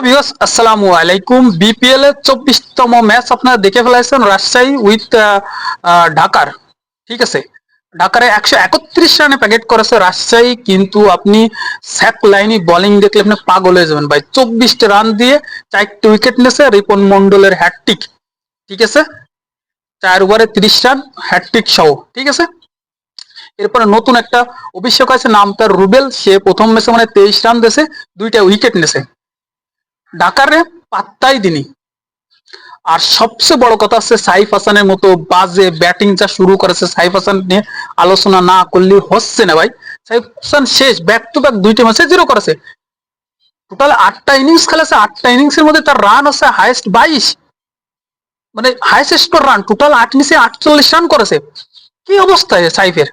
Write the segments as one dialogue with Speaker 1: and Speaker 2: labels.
Speaker 1: Viewers আসসালামু আলাইকুম। BPL এর 24তম ম্যাচ আপনারা দেখে ফেলাইছেন, রাজশাহী উইথ ঢাকার। ঠিক আছে, ঢাকারে 131 রানে প্যাকেট করেছে রাজশাহী, কিন্তু আপনি স্যাক লাইনি বোলিং দেখলে আপনি পাগল হয়ে যাবেন ভাই। 24টা রান দিয়ে 4টে উইকেট নিয়েছে রিপন মন্ডলের হ্যাটট্রিক। ঠিক আছে, 4 ওভারে 30 রান হ্যাটট্রিক সহ। ঠিক আছে, এরপরে নতুন একটা অভিষেক আছে, নাম তার রুবেল। সে প্রথম ম্যাচে মানে 23 রান দিয়েছে, 2টা উইকেট নিয়েছে। ঢাকারে পাত্তাই দিনি। আর সবচেয়ে বড় কথা হচ্ছে সাইফ হাসানের মতো বাজে ব্যাটিং যা শুরু করেছে, সাইফ হাসান নিয়ে আলোচনা না করলে হচ্ছে না ভাই। সাইফ হাসান শেষ ব্যাক টু ব্যাক 2টে ম্যাচে 0 করেছে। টোটাল 8টা ইনিংস খেলেছে, 8টা ইনিংসের মধ্যে তার রান আছে হাইয়েস্ট 22, মানে হাইয়েস্ট স্কোর রান টোটাল 8 ইনিংসে 48 রান করেছে। কি অবস্থা সাইফের?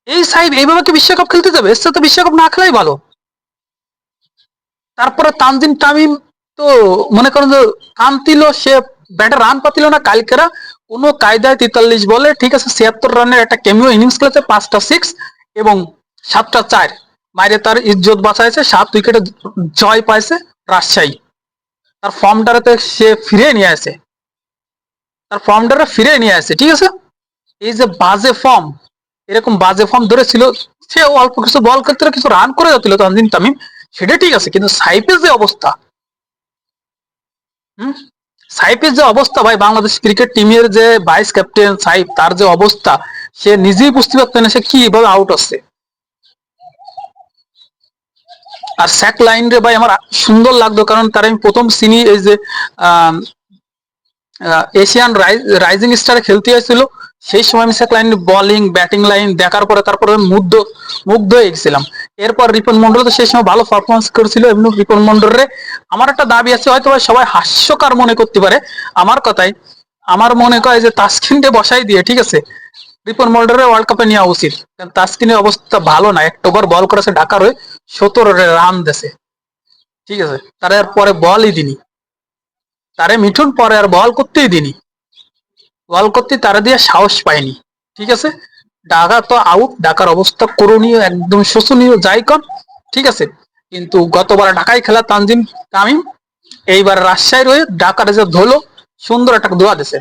Speaker 1: এই সাইফ এইভাবে কি বিশ্বকাপ খেলতে যাবে? এর সাথে বিশ্বকাপ না খেলাই ভালো। তারপরে তানজিম তামিম তো মনে করেন যে কান্তিল, সে ব্যাটে রান পাতিল না কালকেরা কোনো কায়দায়। 43 বলে ঠিক আছে 76 রানের একটা কেমিও ইনিংস খেলেছে, 5টা 6 এবং 7টা 4 মাইরে তার ইজ্জত বাঁচাইছে। 7 উইকেটে জয় পাইছে রাজশাহী। তার ফর্মটাতে সে ফিরে নিয়ে আসে, তার ফর্মটারে ফিরে নিয়ে আসে। ঠিক আছে, এই যে বাজে ফর্ম, এরকম বাজে ফর্ম ধরেছিল, সে অল্প কিছু বল করতে কিছু রান করে যাচ্ছিল তানজিম তামিম, সেটা ঠিক আছে, কিন্তু সাইফের যে অবস্থা, সাইফের যে অবস্থা ভাই, বাংলাদেশ ক্রিকেট টিমের যে ভাইস ক্যাপ্টেন সাইফ, তার যে অবস্থা, সে নিজেই বুঝতে পারতো না সে কিভাবে আউট হচ্ছে। আর স্যাক লাইন রে ভাই আমার সুন্দর লাগতো, কারণ তার আমি প্রথম চিনি এই যে এশিয়ান রাইজিং স্টারে খেলতে হয়েছিল, সেই সময় আমি স্যাক লাইন বোলিং ব্যাটিং লাইন দেখার পরে তারপরে মুগ্ধ হয়ে গেছিলাম। এরপর রিপন মন্ডল তো সেই সময় ভালো পারফরমেন্স করেছিল। এমনি রিপন মন্ডলের আমার একটা দাবি আছে, হয়তো সবাই হাস্যকর মনে করতে পারে আমার কথাই, আমার মনে করে যে তাসকিনকে বসাই দিয়ে ঠিক আছে রিপন মন্ডলের ওয়ার্ল্ড কাপে নেওয়া উচিত। কারণ তাসকিনের অবস্থা ভালো না, একটা ওভার বল করেছে ঢাকার হয়ে, 17 রান দিয়েছে। ঠিক আছে, তারা আর পরে বলই দিনি, তারে মিঠুন পরে আর বল করতেই দিনি, বল করতে তারা দিয়ে সাহস পায়নি। ঠিক আছে, ঢাকা তো আউট, ঢাকার অবস্থা করণীয়, একদম শোচনীয় যাই কন। ঠিক আছে, কিন্তু গতবার ঢাকায় খেলা তানজিম তামিম, এইবার রাজশাহীর হয়ে ঢাকার যে ধুলো সুন্দর একটা দোয়া দিছে।